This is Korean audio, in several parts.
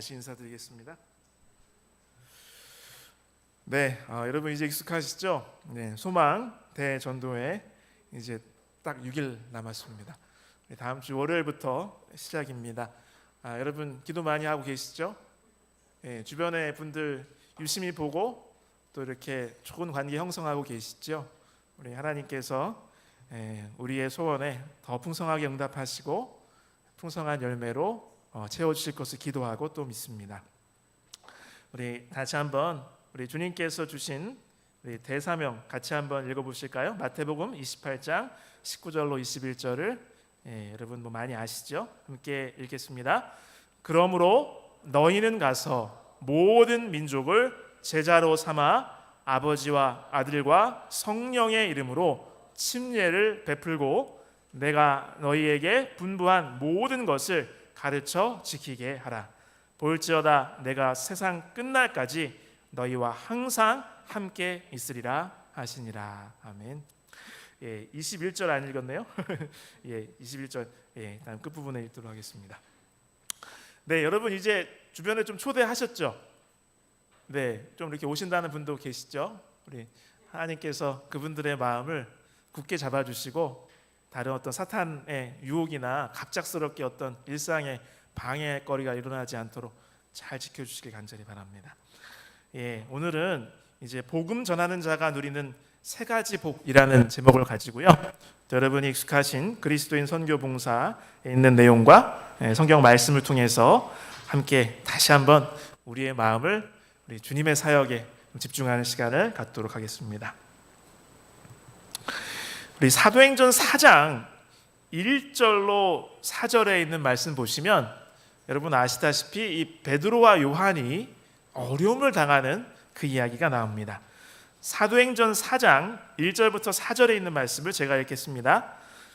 다시 인사드리겠습니다. 네, 여러분 이제 익숙하시죠? 네, 소망 대전도회 이제 딱 6일 남았습니다. 다음 주 월요일부터 시작입니다. 여러분 기도 많이 하고 계시죠? 네, 주변의 분들 유심히 보고 또 이렇게 좋은 관계 형성하고 계시죠? 우리 하나님께서 우리의 소원에 더 풍성하게 응답하시고 풍성한 열매로 채워주실 것을 기도하고 또 믿습니다. 우리 다시 한번 우리 주님께서 주신 우리 대사명 같이 한번 읽어보실까요? 마태복음 28장 19절로 21절을 여러분 뭐 많이 아시죠? 함께 읽겠습니다. 그러므로 너희는 가서 모든 민족을 제자로 삼아 아버지와 아들과 성령의 이름으로 침례를 베풀고 내가 너희에게 분부한 모든 것을 가르쳐 지키게 하라. 볼지어다 내가 세상 끝날까지 너희와 항상 함께 있으리라 하시니라. 아멘. 21절 안 읽었네요. 21절 다음 끝부분에 읽도록 하겠습니다. 네, 여러분 이제 주변에 좀 초대하셨죠? 네, 좀 이렇게 오신다는 분도 계시죠? 우리 하나님께서 그분들의 마음을 굳게 잡아주시고 다른 어떤 사탄의 유혹이나 갑작스럽게 어떤 일상의 방해거리가 일어나지 않도록 잘 지켜주시길 간절히 바랍니다. 오늘은 이제 복음 전하는 자가 누리는 세 가지 복이라는 제목을 가지고요. 여러분이 익숙하신 그리스도인 선교 봉사에 있는 내용과 성경 말씀을 통해서 함께 다시 한번 우리의 마음을 우리 주님의 사역에 집중하는 시간을 갖도록 하겠습니다. 우리 사도행전 4장 1절로 4절에 있는 말씀 보시면 여러분 아시다시피 이 베드로와 요한이 어려움을 당하는 그 이야기가 나옵니다. 사도행전 4장 1절부터 4절에 있는 말씀을 제가 읽겠습니다.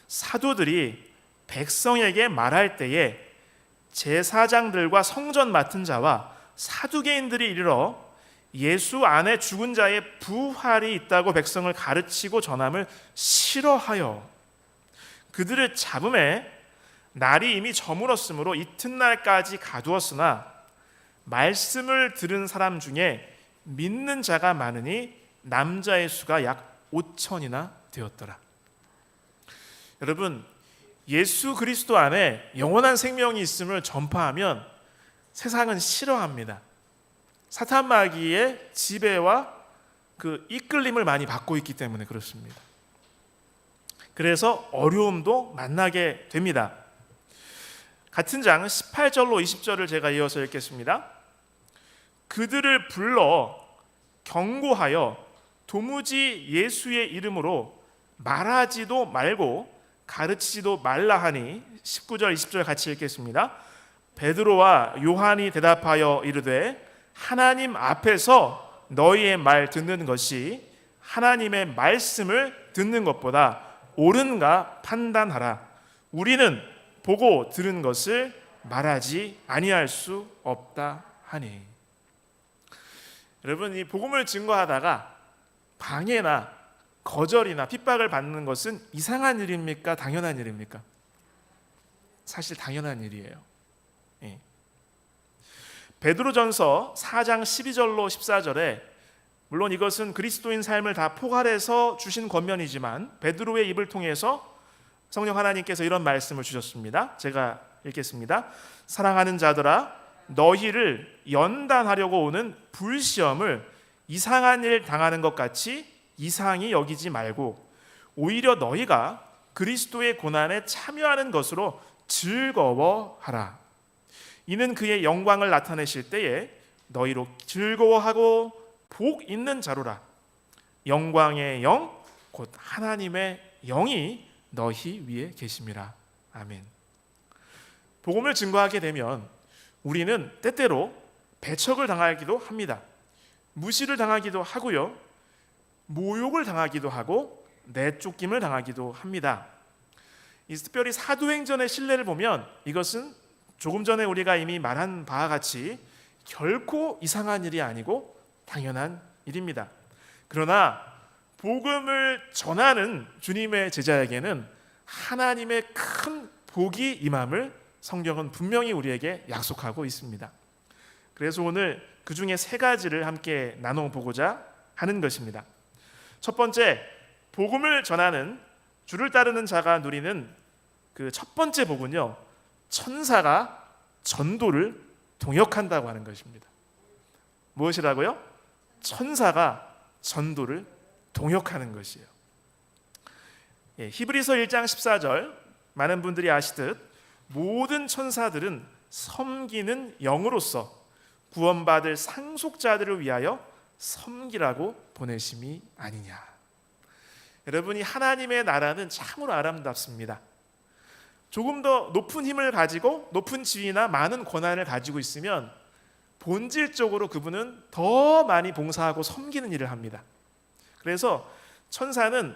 사도들이 백성에게 말할 때에 제사장들과 성전 맡은 자와 사두개인들이 이르러 예수 안에 죽은 자의 부활이 있다고 백성을 가르치고 전함을 싫어하여 그들을 잡음에 날이 이미 저물었으므로 이튿날까지 가두었으나 말씀을 들은 사람 중에 믿는 자가 많으니 남자의 수가 약 5천이나 되었더라. 여러분 예수 그리스도 안에 영원한 생명이 있음을 전파하면 세상은 싫어합니다. 사탄 마귀의 지배와 그 이끌림을 많이 받고 있기 때문에 그렇습니다. 그래서 어려움도 만나게 됩니다. 같은 장 18절로 20절을 제가 이어서 읽겠습니다. 그들을 불러 경고하여 도무지 예수의 이름으로 말하지도 말고 가르치지도 말라 하니 19절 20절 같이 읽겠습니다. 베드로와 요한이 대답하여 이르되 하나님 앞에서 너희의 말 듣는 것이 하나님의 말씀을 듣는 것보다 옳은가 판단하라. 우리는 보고 들은 것을 말하지 아니할 수 없다 하니. 여러분 이 복음을 증거하다가 방해나 거절이나 핍박을 받는 것은 이상한 일입니까? 당연한 일입니까? 사실 당연한 일이에요. 베드로전서 4장 12절로 14절에 물론 이것은 그리스도인 삶을 다 포괄해서 주신 권면이지만 베드로의 입을 통해서 성령 하나님께서 이런 말씀을 주셨습니다. 제가 읽겠습니다. 사랑하는 자들아 너희를 연단하려고 오는 불시험을 이상한 일 당하는 것 같이 이상히 여기지 말고 오히려 너희가 그리스도의 고난에 참여하는 것으로 즐거워하라. 이는 그의 영광을 나타내실 때에 너희로 즐거워하고 복 있는 자로라. 영광의 영 곧 하나님의 영이 너희 위에 계심이라. 아멘. 복음을 증거하게 되면 우리는 때때로 배척을 당하기도 합니다. 무시를 당하기도 하고요. 모욕을 당하기도 하고 내쫓김을 당하기도 합니다. 특별히 사도행전의 신뢰를 보면 이것은 조금 전에 우리가 이미 말한 바와 같이 결코 이상한 일이 아니고 당연한 일입니다. 그러나 복음을 전하는 주님의 제자에게는 하나님의 큰 복이 임함을 성경은 분명히 우리에게 약속하고 있습니다. 그래서 오늘 그 중에 세 가지를 함께 나눠보고자 하는 것입니다. 첫 번째, 복음을 전하는 주를 따르는 자가 누리는 그 첫 번째 복은요, 천사가 전도를 동역한다고 하는 것입니다. 무엇이라고요? 천사가 전도를 동역하는 것이에요. 히브리서 1장 14절, 많은 분들이 아시듯 모든 천사들은 섬기는 영으로서 구원받을 상속자들을 위하여 섬기라고 보내심이 아니냐. 여러분이 하나님의 나라는 참으로 아름답습니다. 조금 더 높은 힘을 가지고 높은 지위나 많은 권한을 가지고 있으면 본질적으로 그분은 더 많이 봉사하고 섬기는 일을 합니다. 그래서 천사는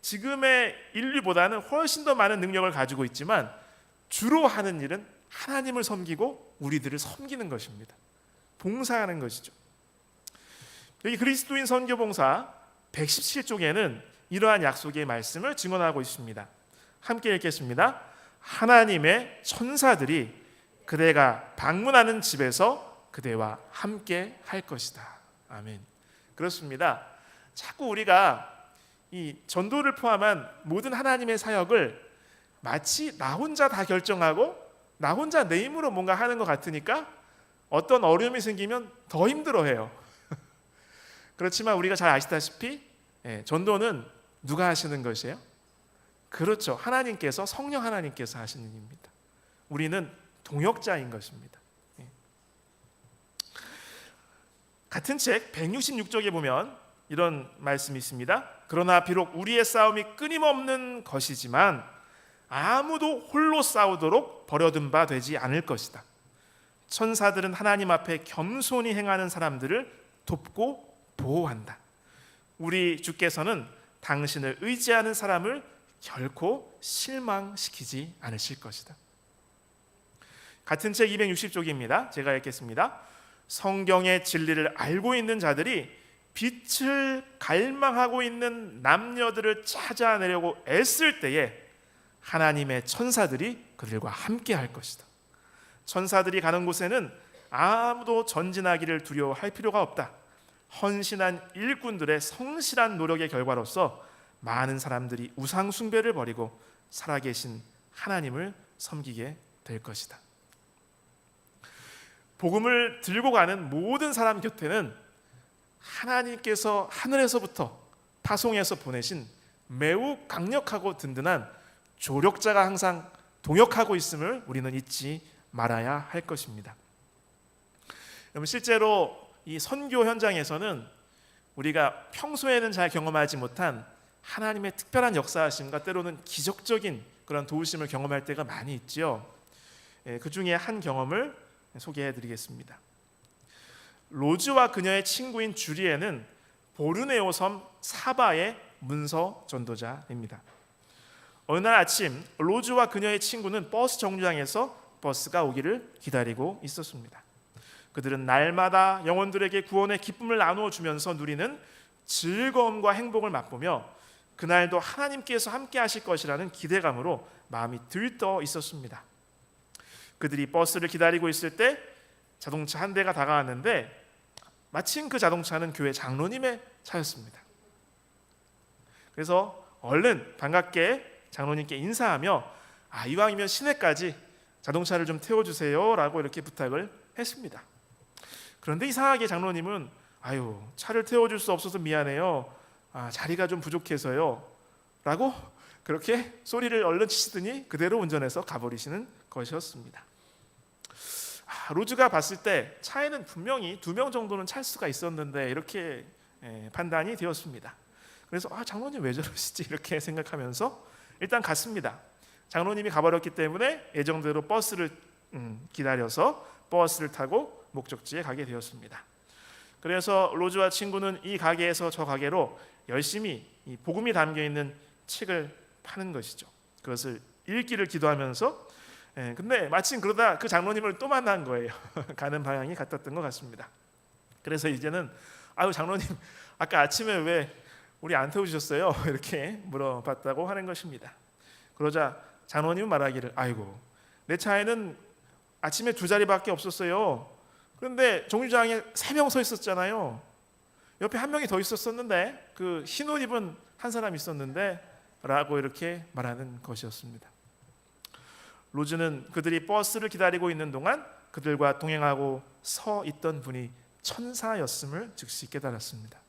지금의 인류보다는 훨씬 더 많은 능력을 가지고 있지만 주로 하는 일은 하나님을 섬기고 우리들을 섬기는 것입니다. 봉사하는 것이죠. 여기 그리스도인 선교봉사 117쪽에는 이러한 약속의 말씀을 증언하고 있습니다. 함께 읽겠습니다. 하나님의 천사들이 그대가 방문하는 집에서 그대와 함께 할 것이다. 아멘. 그렇습니다. 자꾸 우리가 이 전도를 포함한 모든 하나님의 사역을 마치 나 혼자 다 결정하고 나 혼자 내 힘으로 뭔가 하는 것 같으니까 어떤 어려움이 생기면 더 힘들어해요. 그렇지만 우리가 잘 아시다시피 전도는 누가 하시는 것이에요? 그렇죠. 하나님께서, 성령 하나님께서 하시는 일입니다. 우리는 동역자인 것입니다. 같은 책 166쪽에 보면 이런 말씀이 있습니다. 그러나 비록 우리의 싸움이 끊임없는 것이지만 아무도 홀로 싸우도록 버려둔 바 되지 않을 것이다. 천사들은 하나님 앞에 겸손히 행하는 사람들을 돕고 보호한다. 우리 주께서는 당신을 의지하는 사람을 결코 실망시키지 않으실 것이다. 같은 책 260쪽입니다. 제가 읽겠습니다. 성경의 진리를 알고 있는 자들이 빛을 갈망하고 있는 남녀들을 찾아내려고 애쓸 때에 하나님의 천사들이 그들과 함께 할 것이다. 천사들이 가는 곳에는 아무도 전진하기를 두려워할 필요가 없다. 헌신한 일꾼들의 성실한 노력의 결과로서 많은 사람들이 우상 숭배를 버리고 살아계신 하나님을 섬기게 될 것이다. 복음을 들고 가는 모든 사람 곁에는 하나님께서 하늘에서부터 파송해서 보내신 매우 강력하고 든든한 조력자가 항상 동역하고 있음을 우리는 잊지 말아야 할 것입니다. 여러분, 실제로 이 선교 현장에서는 우리가 평소에는 잘 경험하지 못한 하나님의 특별한 역사하심과 때로는 기적적인 그런 도우심을 경험할 때가 많이 있죠. 그 중에 한 경험을 소개해 드리겠습니다. 로즈와 그녀의 친구인 주리에는 보르네오 섬 사바의 문서 전도자입니다. 어느 날 아침 로즈와 그녀의 친구는 버스 정류장에서 버스가 오기를 기다리고 있었습니다. 그들은 날마다 영혼들에게 구원의 기쁨을 나누어 주면서 누리는 즐거움과 행복을 맛보며 그날도 하나님께서 함께 하실 것이라는 기대감으로 마음이 들떠 있었습니다. 그들이 버스를 기다리고 있을 때 자동차 한 대가 다가왔는데 마침 그 자동차는 교회 장로님의 차였습니다. 그래서 얼른 반갑게 장로님께 인사하며 이왕이면 시내까지 자동차를 좀 태워주세요 라고 이렇게 부탁을 했습니다. 그런데 이상하게 장로님은 차를 태워줄 수 없어서 미안해요. 자리가 좀 부족해서요 라고 그렇게 소리를 얼른 치시더니 그대로 운전해서 가버리시는 것이었습니다. 로즈가 봤을 때 차에는 분명히 2명 정도는 찰 수가 있었는데 이렇게 판단이 되었습니다. 그래서 장로님 왜 저러시지 이렇게 생각하면서 일단 갔습니다. 장로님이 가버렸기 때문에 예정대로 버스를 기다려서 버스를 타고 목적지에 가게 되었습니다. 그래서 로즈와 친구는 이 가게에서 저 가게로 열심히 이 복음이 담겨있는 책을 파는 것이죠. 그것을 읽기를 기도하면서 근데 마침 그러다 그 장로님을 또 만난 거예요. 가는 방향이 같았던 것 같습니다. 그래서 이제는 장로님 아까 아침에 왜 우리 안 태워주셨어요? 이렇게 물어봤다고 하는 것입니다. 그러자 장로님은 말하기를 내 차에는 아침에 2자리밖에 없었어요. 그런데 정류장에 3명 서 있었잖아요. 옆에 한 명이 더 있었었는데 그 흰 옷 입은 한 사람 있었는데 라고 이렇게 말하는 것이었습니다. 로즈는 그들이 버스를 기다리고 있는 동안 그들과 동행하고 서 있던 분이 천사였음을 즉시 깨달았습니다.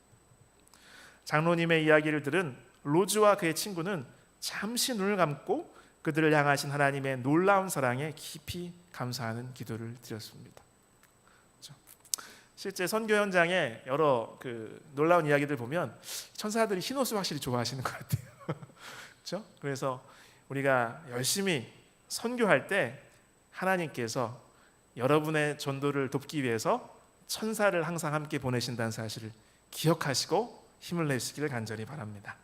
장로님의 이야기를 들은 로즈와 그의 친구는 잠시 눈을 감고 그들을 향하신 하나님의 놀라운 사랑에 깊이 감사하는 기도를 드렸습니다. 실제 선교 현장에 여러 놀라운 이야기들 보면 천사들이 흰 옷을 확실히 좋아하시는 것 같아요. 그렇죠? 그래서 우리가 열심히 선교할 때 하나님께서 여러분의 전도를 돕기 위해서 천사를 항상 함께 보내신다는 사실을 기억하시고 힘을 내시기를 간절히 바랍니다.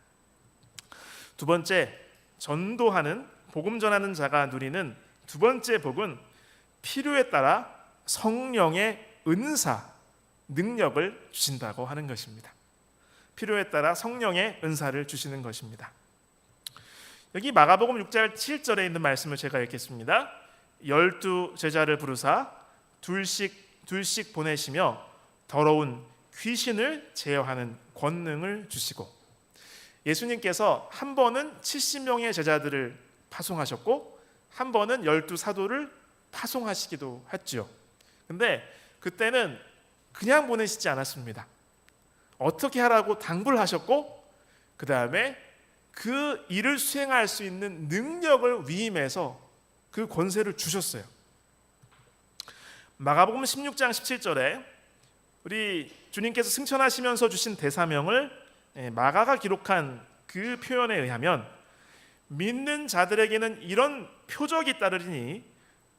두 번째, 전도하는 복음 전하는 자가 누리는 두 번째 복은 필요에 따라 성령의 은사, 능력을 주신다고 하는 것입니다. 필요에 따라 성령의 은사를 주시는 것입니다. 여기 마가복음 6장 7절에 있는 말씀을 제가 읽겠습니다. 12 제자를 부르사 둘씩 보내시며 더러운 귀신을 제어하는 권능을 주시고, 예수님께서 한 번은 70명의 제자들을 파송하셨고 한 번은 12 사도를 파송하시기도 했죠. 근데 그때는 그냥 보내시지 않았습니다. 어떻게 하라고 당부를 하셨고 그 다음에 그 일을 수행할 수 있는 능력을 위임해서 그 권세를 주셨어요. 마가복음 16장 17절에 우리 주님께서 승천하시면서 주신 대사명을 마가가 기록한 그 표현에 의하면 믿는 자들에게는 이런 표적이 따르리니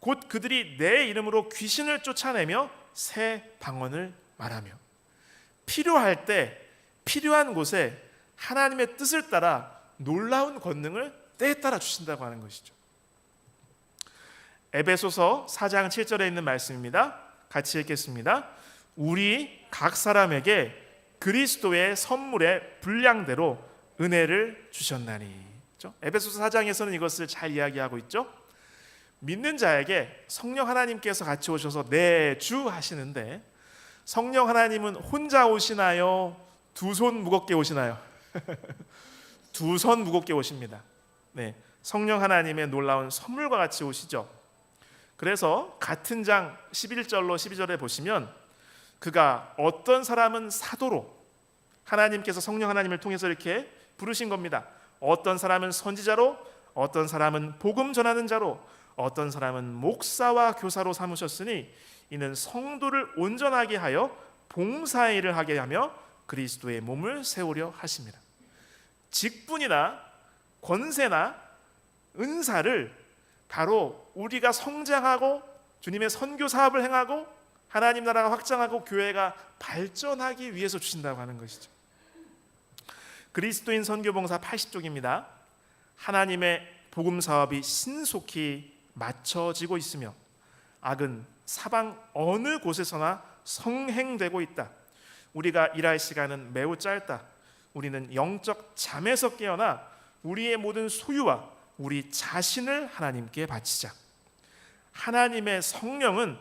곧 그들이 내 이름으로 귀신을 쫓아내며 새 방언을 말하며, 필요할 때 필요한 곳에 하나님의 뜻을 따라 놀라운 권능을 때에 따라 주신다고 하는 것이죠. 에베소서 4장 7절에 있는 말씀입니다. 같이 읽겠습니다. 우리 각 사람에게 그리스도의 선물의 분량대로 은혜를 주셨나니. 에베소서 4장에서는 이것을 잘 이야기하고 있죠. 믿는 자에게 성령 하나님께서 같이 오셔서 내주 하시는데, 성령 하나님은 혼자 오시나요? 두 손 무겁게 오시나요? 두 손 무겁게 오십니다. 네, 성령 하나님의 놀라운 선물과 같이 오시죠. 그래서 같은 장 11절로 12절에 보시면 그가 어떤 사람은 사도로, 하나님께서 성령 하나님을 통해서 이렇게 부르신 겁니다. 어떤 사람은 선지자로, 어떤 사람은 복음 전하는 자로, 어떤 사람은 목사와 교사로 삼으셨으니 이는 성도를 온전하게 하여 봉사의 일을 하게 하며 그리스도의 몸을 세우려 하십니다. 직분이나 권세나 은사를 바로 우리가 성장하고 주님의 선교 사업을 행하고 하나님 나라가 확장하고 교회가 발전하기 위해서 주신다고 하는 것이죠. 그리스도인 선교봉사 80쪽입니다. 하나님의 복음 사업이 신속히 맞춰지고 있으며 악은 사방 어느 곳에서나 성행되고 있다. 우리가 일할 시간은 매우 짧다. 우리는 영적 잠에서 깨어나 우리의 모든 소유와 우리 자신을 하나님께 바치자. 하나님의 성령은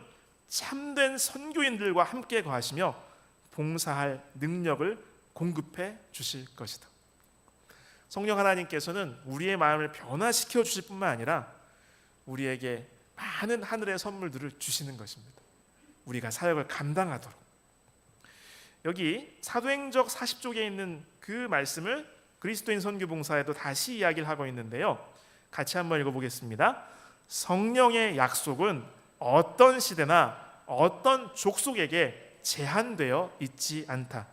참된 선교인들과 함께 거하시며 봉사할 능력을 공급해 주실 것이다. 성령 하나님께서는 우리의 마음을 변화시켜 주실 뿐만 아니라 우리에게 많은 하늘의 선물들을 주시는 것입니다. 우리가 사역을 감당하도록. 여기 사도행적 40쪽에 있는 그 말씀을 그리스도인 선교봉사에도 다시 이야기를 하고 있는데요. 같이 한번 읽어보겠습니다. 성령의 약속은 어떤 시대나 어떤 족속에게 제한되어 있지 않다.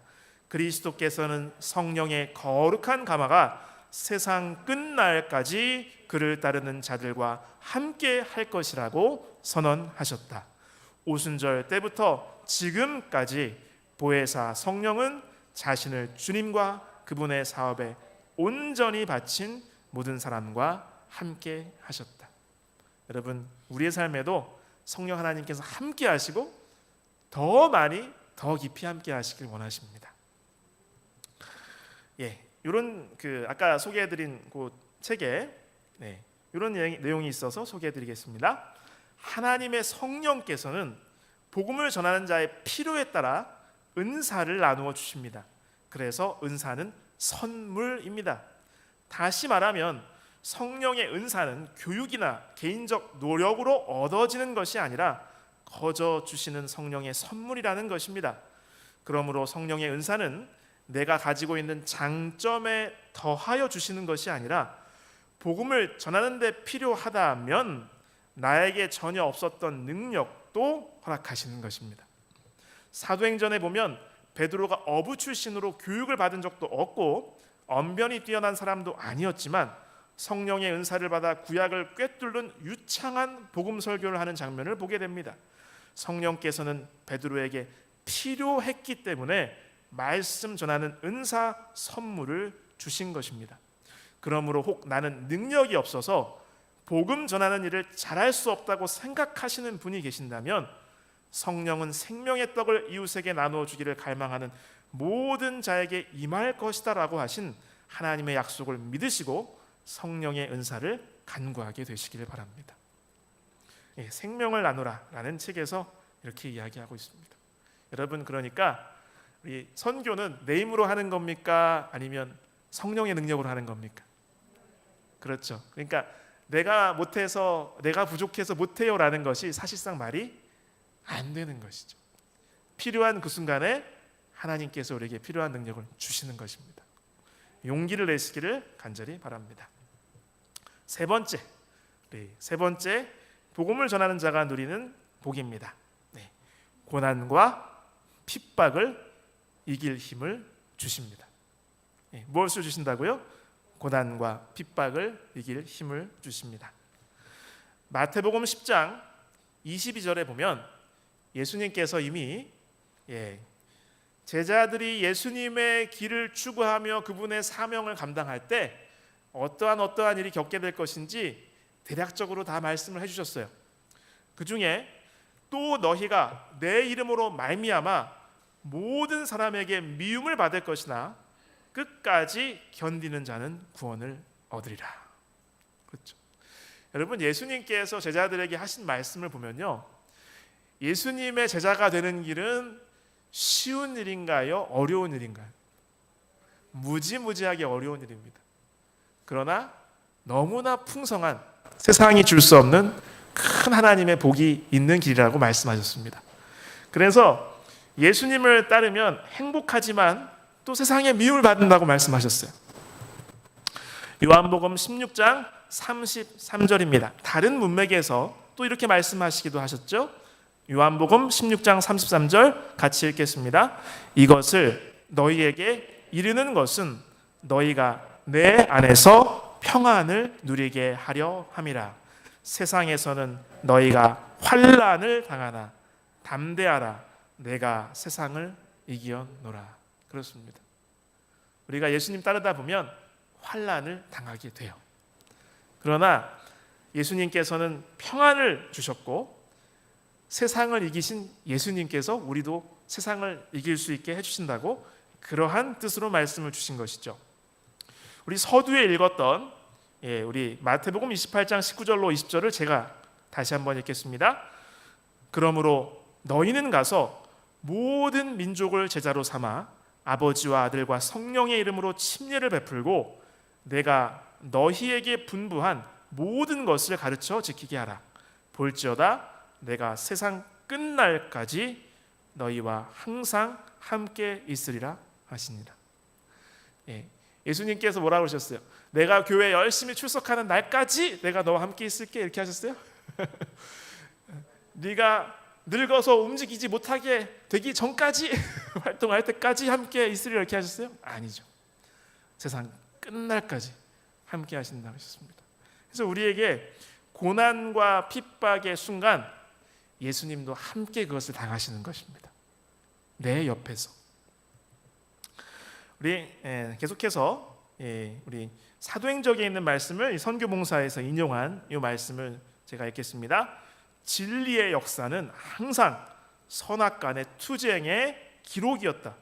그리스도께서는 성령의 거룩한 가마가 세상 끝날까지 그를 따르는 자들과 함께 할 것이라고 선언하셨다. 오순절 때부터 지금까지 보혜사 성령은 자신을 주님과 그분의 사업에 온전히 바친 모든 사람과 함께 하셨다. 여러분, 우리의 삶에도 성령 하나님께서 함께 하시고 더 많이 더 깊이 함께 하시길 원하십니다. 이런 아까 소개해드린 그 책에 이런 내용이 있어서 소개해드리겠습니다. 하나님의 성령께서는 복음을 전하는 자의 필요에 따라 은사를 나누어 주십니다. 그래서 은사는 선물입니다. 다시 말하면 성령의 은사는 교육이나 개인적 노력으로 얻어지는 것이 아니라 거저 주시는 성령의 선물이라는 것입니다. 그러므로 성령의 은사는 내가 가지고 있는 장점에 더하여 주시는 것이 아니라 복음을 전하는 데 필요하다면 나에게 전혀 없었던 능력도 허락하시는 것입니다. 사도행전에 보면 베드로가 어부 출신으로 교육을 받은 적도 없고 언변이 뛰어난 사람도 아니었지만 성령의 은사를 받아 구약을 꿰뚫는 유창한 복음 설교를 하는 장면을 보게 됩니다. 성령께서는 베드로에게 필요했기 때문에 말씀 전하는 은사 선물을 주신 것입니다. 그러므로 혹 나는 능력이 없어서 복음 전하는 일을 잘할 수 없다고 생각하시는 분이 계신다면 성령은 생명의 떡을 이웃에게 나누어 주기를 갈망하는 모든 자에게 임할 것이다 라고 하신 하나님의 약속을 믿으시고 성령의 은사를 간구하게 되시기를 바랍니다. 생명을 나누라 라는 책에서 이렇게 이야기하고 있습니다. 여러분, 그러니까 우리 선교는 내 힘으로 하는 겁니까? 아니면 성령의 능력으로 하는 겁니까? 그렇죠. 그러니까 내가 못해서, 내가 부족해서 못해요 라는 것이 사실상 말이 안 되는 것이죠. 필요한 그 순간에 하나님께서 우리에게 필요한 능력을 주시는 것입니다. 용기를 내시기를 간절히 바랍니다. 세 번째, 복음을 전하는 자가 누리는 복입니다. 고난과 핍박을 이길 힘을 주십니다. 무엇을 주신다고요? 고난과 핍박을 이길 힘을 주십니다. 마태복음 10장 22절에 보면 예수님께서 이미 제자들이 예수님의 길을 추구하며 그분의 사명을 감당할 때 어떠한 일이 겪게 될 것인지 대략적으로 다 말씀을 해주셨어요. 그 중에 또 너희가 내 이름으로 말미암아 모든 사람에게 미움을 받을 것이나 끝까지 견디는 자는 구원을 얻으리라. 그렇죠. 여러분, 예수님께서 제자들에게 하신 말씀을 보면요, 예수님의 제자가 되는 길은 쉬운 일인가요? 어려운 일인가요? 무지무지하게 어려운 일입니다. 그러나 너무나 풍성한, 세상이 줄 수 없는 큰 하나님의 복이 있는 길이라고 말씀하셨습니다. 그래서 예수님을 따르면 행복하지만 또 세상에 미움을 받는다고 말씀하셨어요. 요한복음 16장 33절입니다. 다른 문맥에서 또 이렇게 말씀하시기도 하셨죠. 요한복음 16장 33절 같이 읽겠습니다. 이것을 너희에게 이르는 것은 너희가 내 안에서 평안을 누리게 하려 함이라. 세상에서는 너희가 환난을 당하나 담대하라. 내가 세상을 이기었노라. 그렇습니다. 우리가 예수님 따르다 보면 환난을 당하게 돼요. 그러나 예수님께서는 평안을 주셨고 세상을 이기신 예수님께서 우리도 세상을 이길 수 있게 해주신다고 그러한 뜻으로 말씀을 주신 것이죠. 우리 서두에 읽었던 우리 마태복음 28장 19절로 20절을 제가 다시 한번 읽겠습니다. 그러므로 너희는 가서 모든 민족을 제자로 삼아 아버지와 아들과 성령의 이름으로 침례를 베풀고 내가 너희에게 분부한 모든 것을 가르쳐 지키게 하라. 볼지어다 내가 세상 끝날까지 너희와 항상 함께 있으리라 하시니라. 예수님께서 뭐라고 하셨어요? 내가 교회 열심히 출석하는 날까지 내가 너와 함께 있을게, 이렇게 하셨어요? 네가 늙어서 움직이지 못하게 되기 전까지 활동할 때까지 함께 있으리라, 이렇게 하셨어요? 아니죠. 세상 끝날까지 함께 하신다고 하셨습니다. 그래서 우리에게 고난과 핍박의 순간 예수님도 함께 그것을 당하시는 것입니다. 내 옆에서. 우리 계속해서 우리 사도행전에 있는 말씀을 선교봉사에서 인용한 이 말씀을 제가 읽겠습니다. 진리의 역사는 항상 선악간의 투쟁의 기록이었다.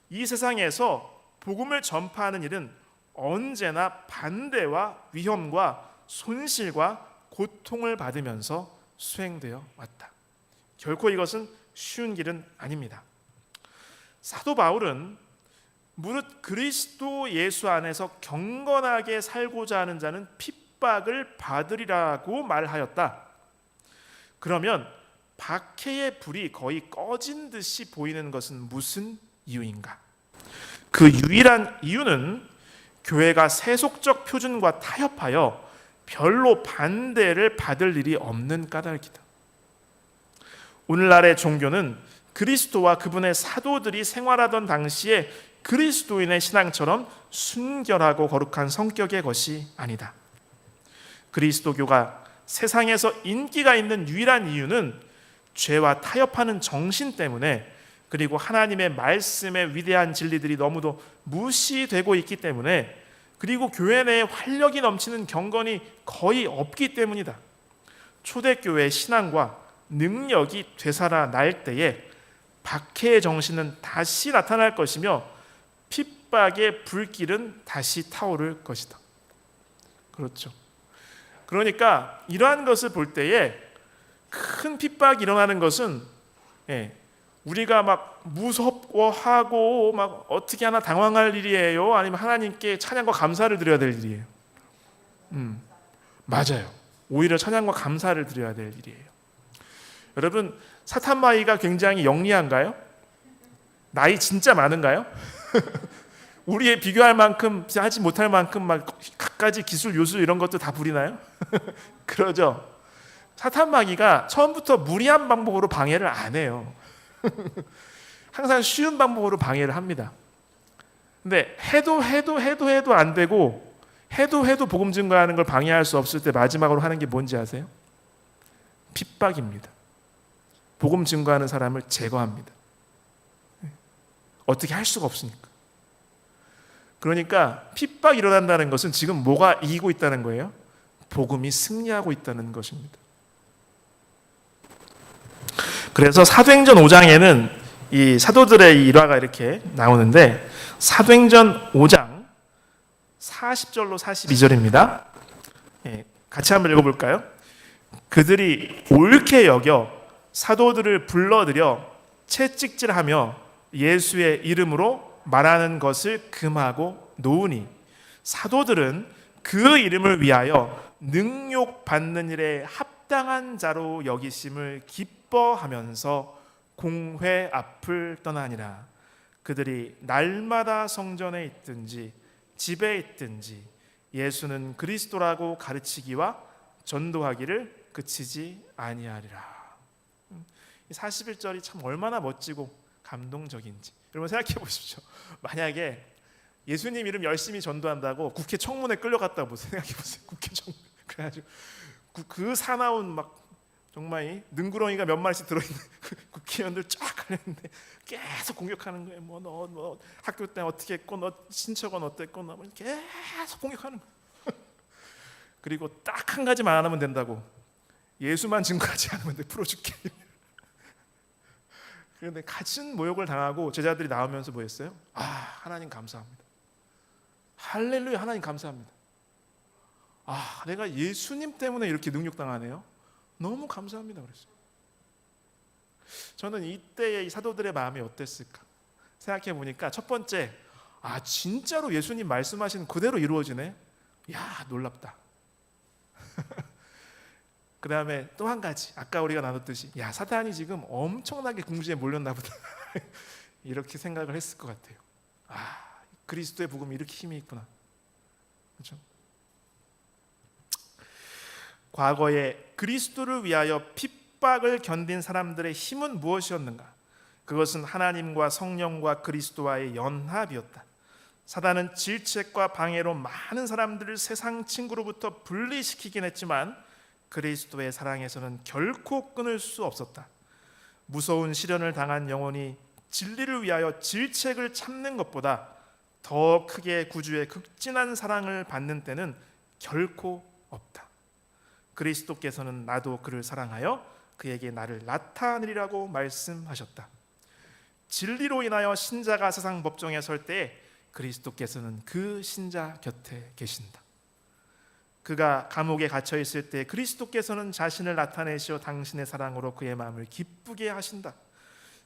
이 세상에서 복음을 전파하는 일은 언제나 반대와 위험과 손실과 고통을 받으면서 수행되어 왔다. 결코 이것은 쉬운 길은 아닙니다. 사도 바울은 무릇 그리스도 예수 안에서 경건하게 살고자 하는 자는 핍박을 받으리라고 말하였다. 그러면 박해의 불이 거의 꺼진 듯이 보이는 것은 무슨 이유인가? 그 유일한 이유는 교회가 세속적 표준과 타협하여 별로 반대를 받을 일이 없는 까닭이다. 오늘날의 종교는 그리스도와 그분의 사도들이 생활하던 당시에 그리스도인의 신앙처럼 순결하고 거룩한 성격의 것이 아니다. 그리스도교가 세상에서 인기가 있는 유일한 이유는 죄와 타협하는 정신 때문에, 그리고 하나님의 말씀의 위대한 진리들이 너무도 무시되고 있기 때문에, 그리고 교회 내에 활력이 넘치는 경건이 거의 없기 때문이다. 초대교회의 신앙과 능력이 되살아날 때에 박해의 정신은 다시 나타날 것이며 핍박의 불길은 다시 타오를 것이다. 그렇죠. 그러니까 이러한 것을 볼 때에 큰 핍박이 일어나는 것은 우리가 막 무섭고하고 막 어떻게 하나 당황할 일이에요? 아니면 하나님께 찬양과 감사를 드려야 될 일이에요? 맞아요. 오히려 찬양과 감사를 드려야 될 일이에요. 여러분, 사탄마귀가 굉장히 영리한가요? 나이 진짜 많은가요? 우리의 비교할 만큼, 하지 못할 만큼 막 갖가지 기술, 요술 이런 것도 다 부리나요? 그러죠. 사탄마귀가 처음부터 무리한 방법으로 방해를 안 해요. 항상 쉬운 방법으로 방해를 합니다. 근데 해도 안 되고 해도 복음 증거하는 걸 방해할 수 없을 때 마지막으로 하는 게 뭔지 아세요? 핍박입니다. 복음 증거하는 사람을 제거합니다. 어떻게 할 수가 없으니까. 그러니까 핍박이 일어난다는 것은 지금 뭐가 이기고 있다는 거예요? 복음이 승리하고 있다는 것입니다. 그래서 사도행전 5장에는 이 사도들의 일화가 이렇게 나오는데, 사도행전 5장 40절로 42절입니다. 같이 한번 읽어볼까요? 그들이 옳게 여겨 사도들을 불러들여 채찍질하며 예수의 이름으로 말하는 것을 금하고 놓으니, 사도들은 그 이름을 위하여 능욕받는 일에 합당한 자로 여기심을 기뻐하면서 공회 앞을 떠나니라. 그들이 날마다 성전에 있든지 집에 있든지 예수는 그리스도라고 가르치기와 전도하기를 그치지 아니하리라. 41절이 참 얼마나 멋지고 감동적인지 여러분 생각해 보십시오. 만약에 예수님 이름 열심히 전도한다고 국회 청문회 끌려갔다고 생각해 보세요. 국회 청문. 그래가지고 그 사나운 막 정말 능구렁이가 몇 마리씩 들어있는 국회의원들 쫙 가렸는데 계속 공격하는 거예요. 너 학교 때 어떻게 했고, 너 신처건 어땠고, 너 계속 공격하는 거예요. 그리고 딱 한 가지만 안 하면 된다고. 예수만 증거하지 않으면 돼, 풀어줄게. 그런데 같은 모욕을 당하고 제자들이 나오면서 뭐 했어요? 하나님 감사합니다. 할렐루야, 하나님 감사합니다. 내가 예수님 때문에 이렇게 능욕당하네요. 너무 감사합니다 그랬어요. 저는 이때의 이 사도들의 마음이 어땠을까 생각해 보니까, 첫 번째, 진짜로 예수님 말씀하신 그대로 이루어지네. 야, 놀랍다. 그 다음에 또 한 가지, 아까 우리가 나눴듯이, 야, 사탄이 지금 엄청나게 궁지에 몰렸나 보다. 이렇게 생각을 했을 것 같아요. 그리스도의 복음이 이렇게 힘이 있구나. 그렇죠? 과거에 그리스도를 위하여 핍박을 견딘 사람들의 힘은 무엇이었는가? 그것은 하나님과 성령과 그리스도와의 연합이었다. 사단은 질책과 방해로 많은 사람들을 세상 친구로부터 분리시키긴 했지만 그리스도의 사랑에서는 결코 끊을 수 없었다. 무서운 시련을 당한 영혼이 진리를 위하여 질책을 참는 것보다 더 크게 구주의 극진한 사랑을 받는 때는 결코 없다. 그리스도께서는 나도 그를 사랑하여 그에게 나를 나타내리라고 말씀하셨다. 진리로 인하여 신자가 세상 법정에 설 때 그리스도께서는 그 신자 곁에 계신다. 그가 감옥에 갇혀 있을 때 그리스도께서는 자신을 나타내시어 당신의 사랑으로 그의 마음을 기쁘게 하신다.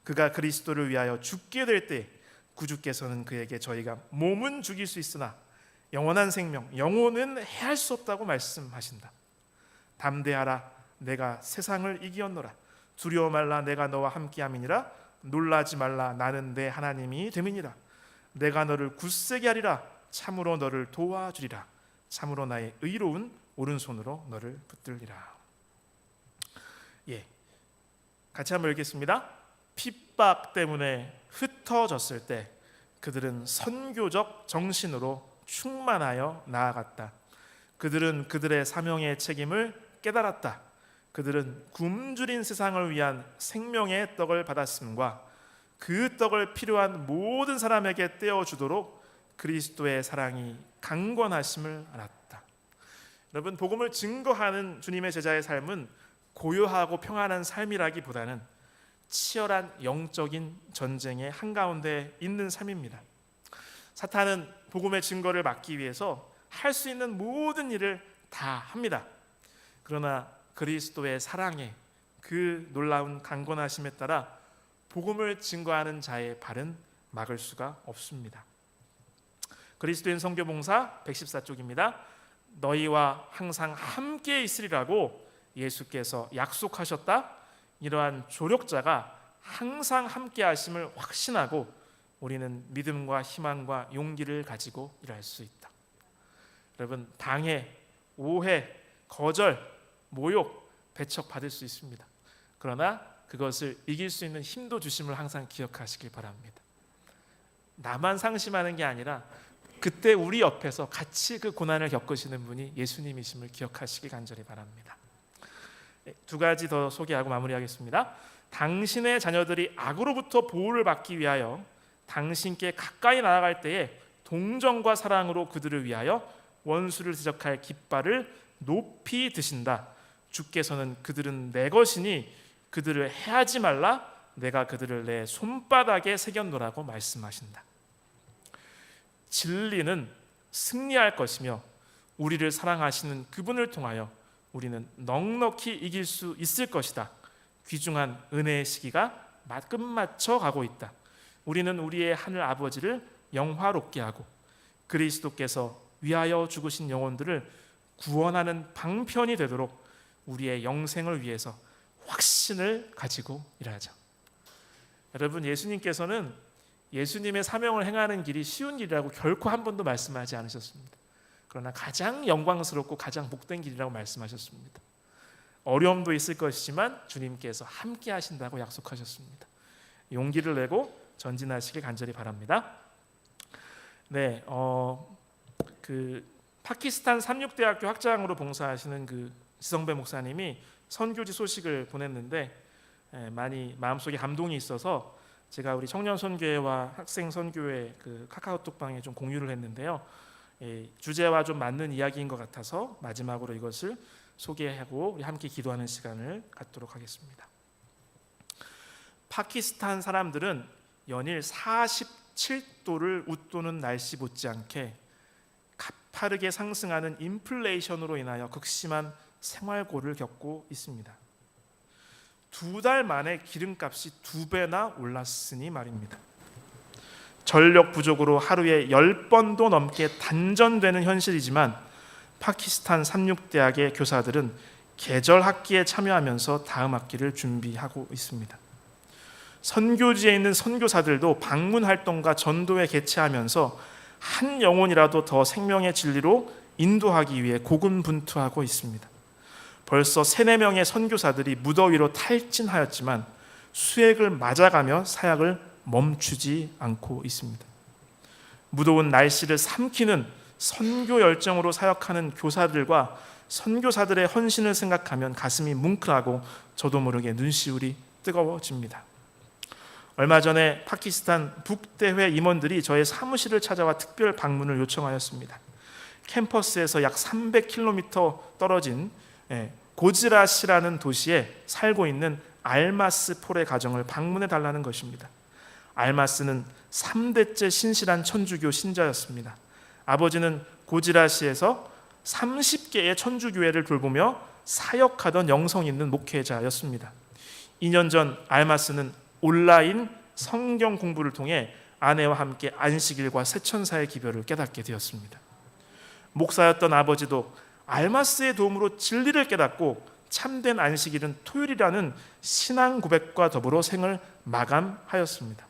그가 그리스도를 위하여 죽게 될 때 구주께서는 그에게 저희가 몸은 죽일 수 있으나 영원한 생명, 영혼은 해할 수 없다고 말씀하신다. 담대하라, 내가 세상을 이기었노라. 두려워 말라, 내가 너와 함께함이니라. 놀라지 말라, 나는 내 하나님이 됨이니라. 내가 너를 굳세게 하리라. 참으로 너를 도와주리라. 참으로 나의 의로운 오른손으로 너를 붙들리라. 예, 같이 한번 읽겠습니다. 핍박 때문에 흩어졌을 때 그들은 선교적 정신으로 충만하여 나아갔다. 그들은 그들의 사명의 책임을 깨달았다. 그들은 굶주린 세상을 위한 생명의 떡을 받았음과 그 떡을 필요한 모든 사람에게 떼어주도록 그리스도의 사랑이 강권하심을 알았다. 여러분, 복음을 증거하는 주님의 제자의 삶은 고요하고 평안한 삶이라기보다는 치열한 영적인 전쟁의 한가운데 있는 삶입니다. 사탄은 복음의 증거를 막기 위해서 할 수 있는 모든 일을 다 합니다. 그러나 그리스도의 사랑에 그 놀라운 강권하심에 따라 복음을 증거하는 자의 발은 막을 수가 없습니다. 그리스도인 선교봉사 114쪽입니다. 너희와 항상 함께 있으리라고 예수께서 약속하셨다. 이러한 조력자가 항상 함께 하심을 확신하고 우리는 믿음과 희망과 용기를 가지고 일할 수 있다. 여러분, 방해, 오해, 거절, 모욕, 배척 받을 수 있습니다. 그러나 그것을 이길 수 있는 힘도 주심을 항상 기억하시길 바랍니다. 나만 상심하는 게 아니라 그때 우리 옆에서 같이 그 고난을 겪으시는 분이 예수님이심을 기억하시길 간절히 바랍니다. 두 가지 더 소개하고 마무리하겠습니다. 당신의 자녀들이 악으로부터 보호를 받기 위하여 당신께 가까이 나아갈 때에 동정과 사랑으로 그들을 위하여 원수를 대적할 깃발을 높이 드신다. 주께서는 그들은 내 것이니 그들을 해하지 말라. 내가 그들을 내 손바닥에 새겼노라고 말씀하신다. 진리는 승리할 것이며 우리를 사랑하시는 그분을 통하여 우리는 넉넉히 이길 수 있을 것이다. 귀중한 은혜의 시기가 끝마쳐 가고 있다. 우리는 우리의 하늘 아버지를 영화롭게 하고 그리스도께서 위하여 죽으신 영혼들을 구원하는 방편이 되도록 우리의 영생을 위해서 확신을 가지고 일하자. 여러분, 예수님께서는 예수님의 사명을 행하는 길이 쉬운 길이라고 결코 한 번도 말씀하지 않으셨습니다. 그러나 가장 영광스럽고 가장 복된 길이라고 말씀하셨습니다. 어려움도 있을 것이지만 주님께서 함께 하신다고 약속하셨습니다. 용기를 내고 전진하시길 간절히 바랍니다. 네, 파키스탄 삼육대학교 학장으로 봉사하시는 그 지성배 목사님이 선교지 소식을 보냈는데 많이 마음속에 감동이 있어서 제가 우리 청년 선교회와 학생 선교회 그 카카오톡방에 좀 공유를 했는데요. 주제와 좀 맞는 이야기인 것 같아서 마지막으로 이것을 소개하고 우리 함께 기도하는 시간을 갖도록 하겠습니다. 파키스탄 사람들은 연일 47도를 웃도는 날씨 못지않게 가파르게 상승하는 인플레이션으로 인하여 극심한 생활고를 겪고 있습니다. 2달 만에 기름값이 2배나 올랐으니 말입니다. 전력 부족으로 하루에 10번도 넘게 단전되는 현실이지만 파키스탄 삼육대학의 교사들은 계절 학기에 참여하면서 다음 학기를 준비하고 있습니다. 선교지에 있는 선교사들도 방문 활동과 전도회 개최하면서 한 영혼이라도 더 생명의 진리로 인도하기 위해 고군분투하고 있습니다. 벌써 3-4명의 선교사들이 무더위로 탈진하였지만 수액을 맞아가며 사역을 멈추지 않고 있습니다. 무더운 날씨를 삼키는 선교 열정으로 사역하는 교사들과 선교사들의 헌신을 생각하면 가슴이 뭉클하고 저도 모르게 눈시울이 뜨거워집니다. 얼마 전에 파키스탄 북대회 임원들이 저의 사무실을 찾아와 특별 방문을 요청하였습니다. 캠퍼스에서 약 300km 떨어진 고지라시라는 도시에 살고 있는 알마스 폴의 가정을 방문해 달라는 것입니다. 알마스는 3대째 신실한 천주교 신자였습니다. 아버지는 고지라시에서 30개의 천주교회를 돌보며 사역하던 영성 있는 목회자였습니다. 2년 전 알마스는 온라인 성경 공부를 통해 아내와 함께 안식일과 새천사의 기별을 깨닫게 되었습니다. 목사였던 아버지도 알마스의 도움으로 진리를 깨닫고 참된 안식일은 토요일이라는 신앙 고백과 더불어 생을 마감하였습니다.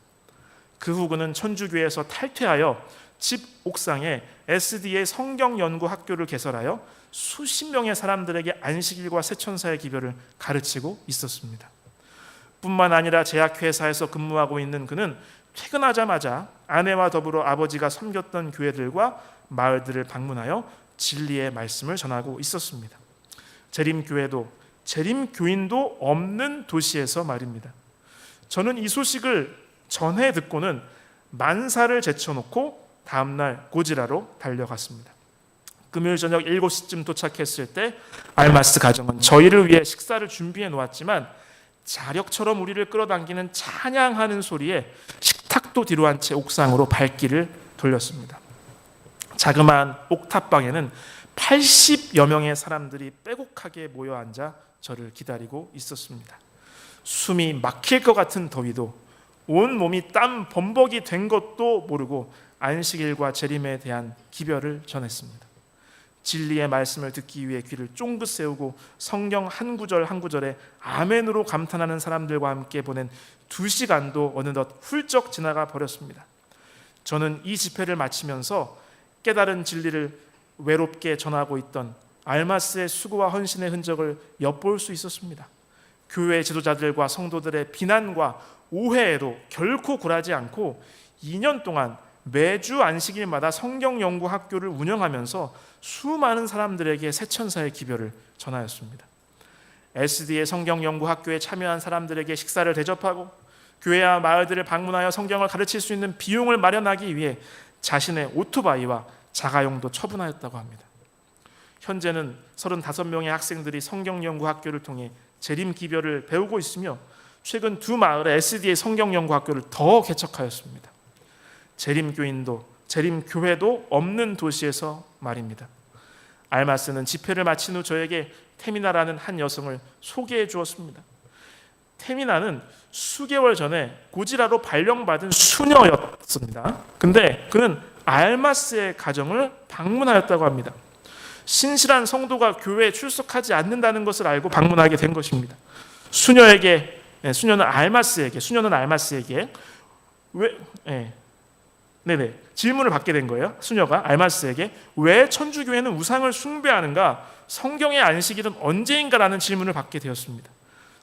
그 후 그는 천주교에서 탈퇴하여 집 옥상에 SD의 성경 연구 학교를 개설하여 수십 명의 사람들에게 안식일과 새천사의 기별을 가르치고 있었습니다. 뿐만 아니라 제약회사에서 근무하고 있는 그는 퇴근하자마자 아내와 더불어 아버지가 섬겼던 교회들과 마을들을 방문하여 진리의 말씀을 전하고 있었습니다. 재림교회도 재림교인도 없는 도시에서 말입니다. 저는 이 소식을 전해 듣고는 만사를 제쳐놓고 다음날 고지라로 달려갔습니다. 금요일 저녁 7시쯤 도착했을 때 알마스 가정은 저희를 위해 식사를 준비해 놓았지만 자력처럼 우리를 끌어당기는 찬양하는 소리에 식탁도 뒤로 한 채 옥상으로 발길을 돌렸습니다. 자그마한 옥탑방에는 80여 명의 사람들이 빼곡하게 모여 앉아 저를 기다리고 있었습니다. 숨이 막힐 것 같은 더위도 온 몸이 땀 범벅이 된 것도 모르고 안식일과 재림에 대한 기별을 전했습니다. 진리의 말씀을 듣기 위해 귀를 쫑긋 세우고 성경 한 구절 한 구절에 아멘으로 감탄하는 사람들과 함께 보낸 2시간도 어느덧 훌쩍 지나가 버렸습니다. 저는 이 집회를 마치면서 깨달은 진리를 외롭게 전하고 있던 알마스의 수고와 헌신의 흔적을 엿볼 수 있었습니다. 교회 지도자들과 성도들의 비난과 오해에도 결코 굴하지 않고 2년 동안 매주 안식일마다 성경 연구 학교를 운영하면서 수많은 사람들에게 새천사의 기별을 전하였습니다. SD의 성경 연구 학교에 참여한 사람들에게 식사를 대접하고 교회와 마을들을 방문하여 성경을 가르칠 수 있는 비용을 마련하기 위해 자신의 오토바이와 자가용도 처분하였다고 합니다. 현재는 35명의 학생들이 성경 연구 학교를 통해 재림 기별을 배우고 있으며 최근 2마을에 SD의 성경 연구 학교를 더 개척하였습니다. 재림교인도 재림교회도 없는 도시에서 말입니다. 알마스는 집회를 마친 후 저에게 테미나라는 한 여성을 소개해 주었습니다. 테미나는 수개월 전에 고지라로 발령받은 수녀였습니다. 근데 그는 알마스의 가정을 방문하였다고 합니다. 신실한 성도가 교회에 출석하지 않는다는 것을 알고 방문하게 된 것입니다. 수녀는 알마스에게 질문을 받게 된 거예요. 수녀가 알마스에게 왜 천주교회는 우상을 숭배하는가? 성경의 안식일은 언제인가라는 질문을 받게 되었습니다.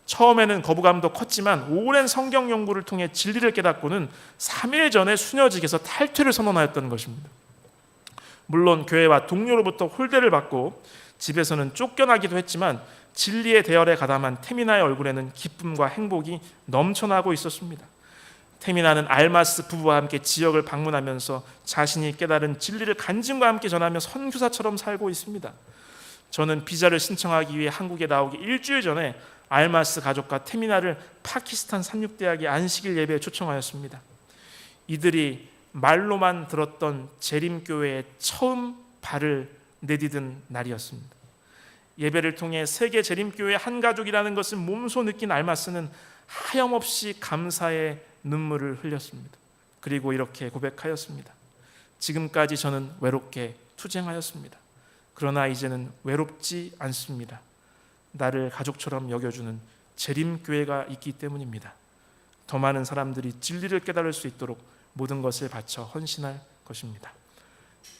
처음에는 거부감도 컸지만 오랜 성경 연구를 통해 진리를 깨닫고는 3일 전에 수녀직에서 탈퇴를 선언하였던 것입니다. 물론 교회와 동료로부터 홀대를 받고 집에서는 쫓겨나기도 했지만 진리의 대열에 가담한 테미나의 얼굴에는 기쁨과 행복이 넘쳐나고 있었습니다. 테미나는 알마스 부부와 함께 지역을 방문하면서 자신이 깨달은 진리를 간증과 함께 전하며 선교사처럼 살고 있습니다. 저는 비자를 신청하기 위해 한국에 나오기 일주일 전에 알마스 가족과 테미나를 파키스탄 삼육대학의 안식일 예배에 초청하였습니다. 이들이 말로만 들었던 재림교회에 처음 발을 내디딘 날이었습니다. 예배를 통해 세계 재림교회의 한 가족이라는 것을 몸소 느낀 알마스는 하염없이 감사의 눈물을 흘렸습니다. 그리고 이렇게 고백하였습니다. 지금까지 저는 외롭게 투쟁하였습니다. 그러나 이제는 외롭지 않습니다. 나를 가족처럼 여겨주는 재림교회가 있기 때문입니다. 더 많은 사람들이 진리를 깨달을 수 있도록 모든 것을 바쳐 헌신할 것입니다.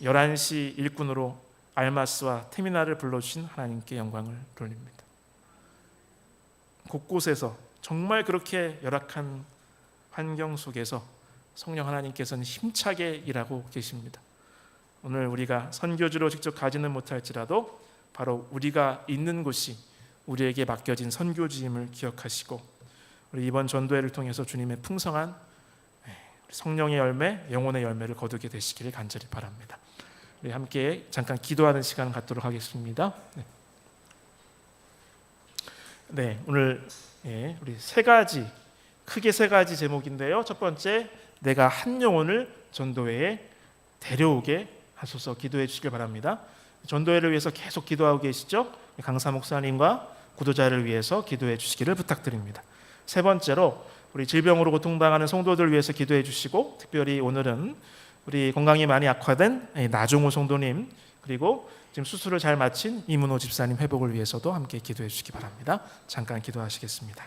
11시 일꾼으로 알마스와 테미나를 불러주신 하나님께 영광을 돌립니다. 곳곳에서 정말 그렇게 열악한 환경 속에서 성령 하나님께서는 힘차게 일하고 계십니다. 오늘 우리가 선교지로 직접 가지는 못할지라도 바로 우리가 있는 곳이 우리에게 맡겨진 선교지임을 기억하시고 우리 이번 전도회를 통해서 주님의 풍성한 성령의 열매, 영혼의 열매를 거두게 되시기를 간절히 바랍니다. 우리 함께 잠깐 기도하는 시간 갖도록 하겠습니다. 오늘 우리 크게 세 가지 제목인데요. 첫 번째, 내가 한 영혼을 전도회에 데려오게 하소서 기도해 주시길 바랍니다. 전도회를 위해서 계속 기도하고 계시죠? 강사 목사님과 구도자를 위해서 기도해 주시기를 부탁드립니다. 세 번째로 우리 질병으로 고통당하는 성도들 위해서 기도해 주시고, 특별히 오늘은 우리 건강이 많이 악화된 나종호 성도님, 그리고 지금 수술을 잘 마친 이문호 집사님 회복을 위해서도 함께 기도해 주시기 바랍니다. 잠깐 기도하시겠습니다.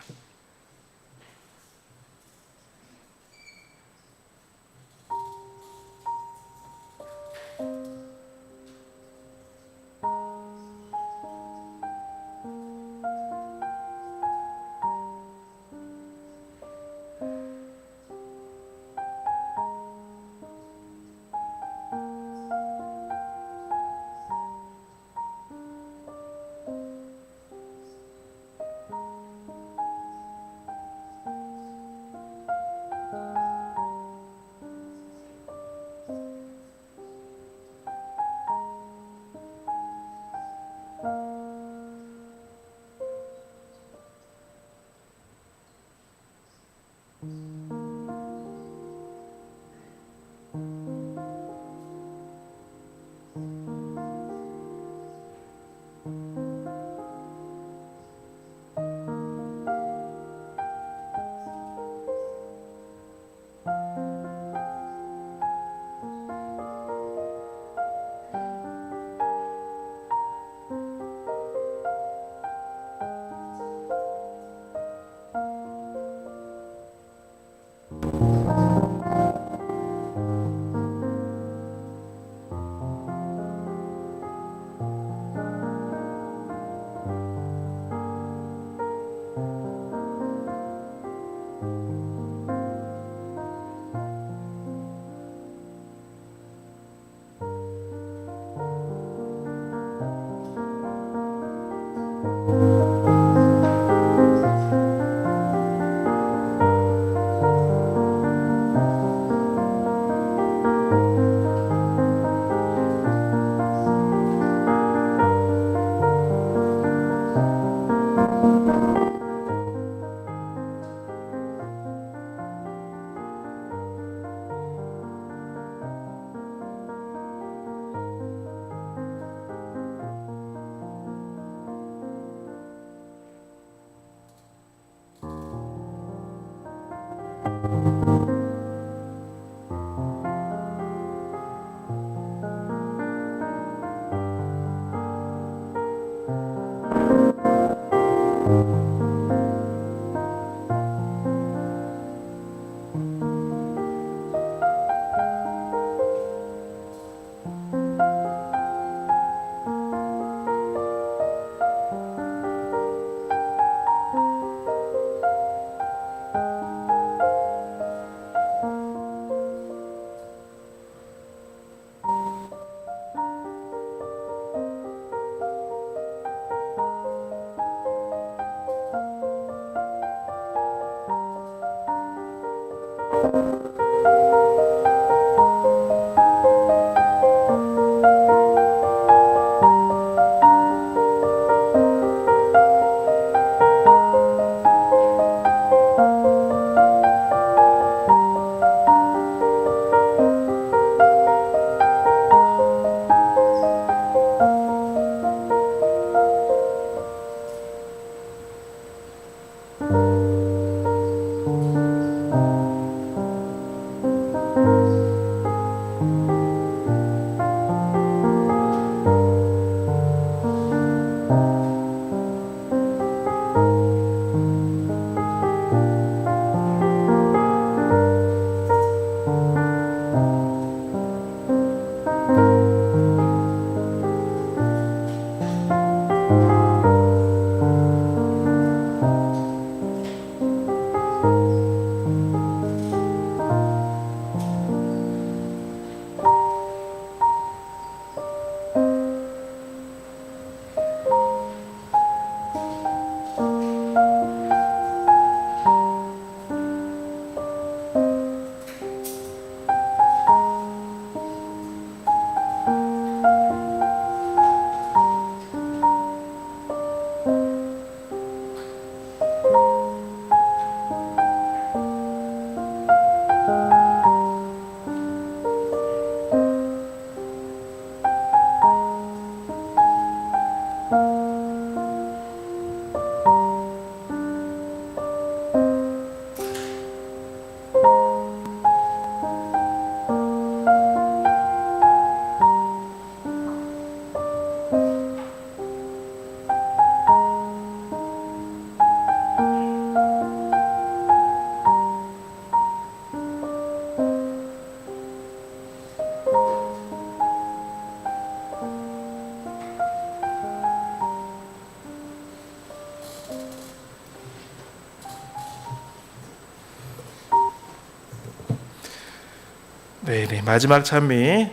네, 마지막 찬미.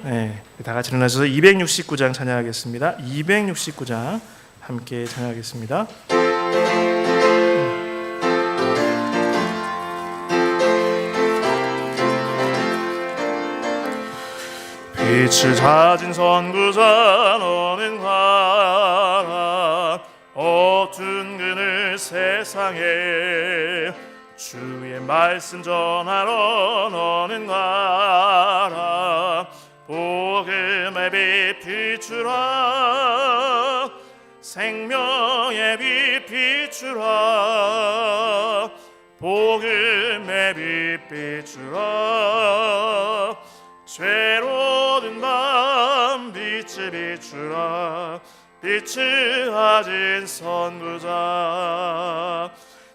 다 같이 일어나셔서 269장 찬양하겠습니다. 269장 함께 찬양하겠습니다. 빛을 찾은 선구자 너는 가라. 어두운 그늘 세상에 주의 말씀 전하러 너는 가라. 복음의 빛 비추라. 생명의 빛 비추라. 복음의 빛 비추라. 죄로든 밤 빛을 비추라. 빛을 가진 선구자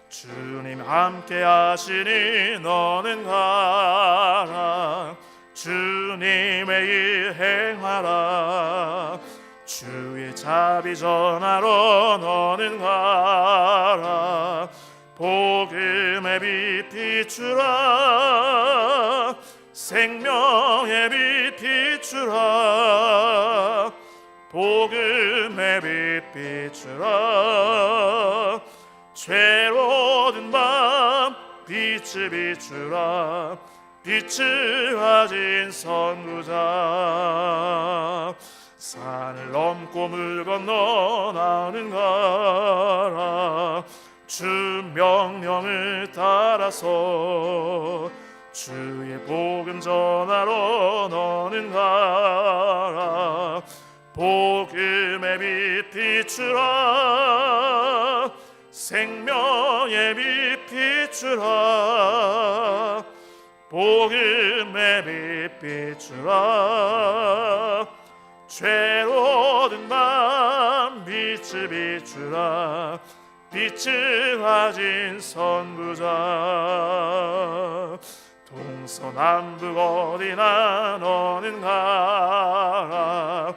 주님 함께 하시니 너는 가라. 주님의 일 행하라. 주의 자비 전하러 너는 가라. 복음의 빛 비추라. 생명의 빛 비추라. 복음의 빛 비추라. 죄로든 밤 빛을 비추라. 빛을 가진 선구자 산을 넘고 물 건너 나는 가라. 주 명령을 따라서 주의 복음 전하러 너는 가라. 복음의 빛 비추라. 생명의 빛 비추라. 복음의 빛 비추라. 죄로든 밤 빛을 비추라. 빛을 가진 선구자 동서남북 어디나 너는 가라.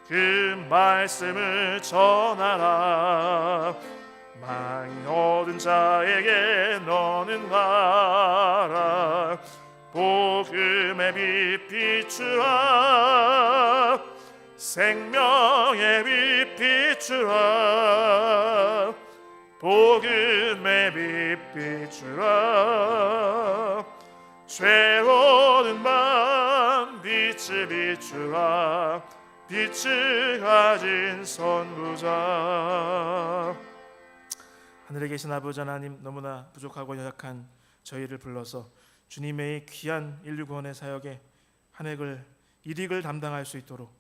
그 말씀을 전하라. 망인 얻은 자에게 너는 가라. 복음의 빛 비추라. 생명의 빛 비추라. 복음의 빛 비추라. 죄로는 밤 빛을 비추라. 빛을 가진 선구자 하늘에 계신 아버지 하나님, 너무나 부족하고 연약한 저희를 불러서 주님의 귀한 인류구원의 사역에 한획을 일익을 담당할 수 있도록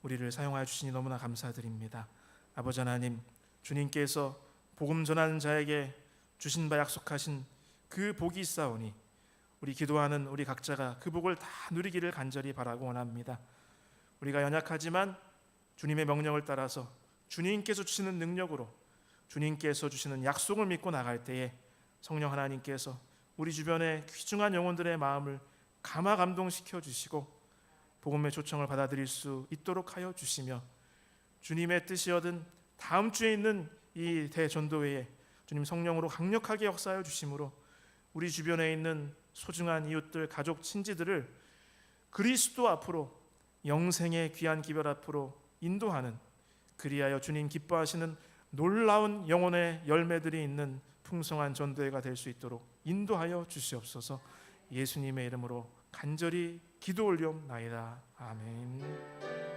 우리를 사용하여 주시니 너무나 감사드립니다. 아버지 하나님, 주님께서 복음 전하는 자에게 주신 바 약속하신 그 복이 있사오니 우리 기도하는 우리 각자가 그 복을 다 누리기를 간절히 바라고 원합니다. 우리가 연약하지만 주님의 명령을 따라서 주님께서 주시는 능력으로 주님께서 주시는 약속을 믿고 나갈 때에 성령 하나님께서 우리 주변의 귀중한 영혼들의 마음을 감화 감동시켜 주시고 복음의 초청을 받아들일 수 있도록 하여 주시며 주님의 뜻이어든 다음 주에 있는 이 대전도회에 주님 성령으로 강력하게 역사하여 주심으로 우리 주변에 있는 소중한 이웃들, 가족, 친지들을 그리스도 앞으로 영생의 귀한 기별 앞으로 인도하는, 그리하여 주님 기뻐하시는 놀라운 영혼의 열매들이 있는 풍성한 전도회가 될 수 있도록 인도하여 주시옵소서. 예수님의 이름으로 간절히 기도 올리옵나이다. 아멘.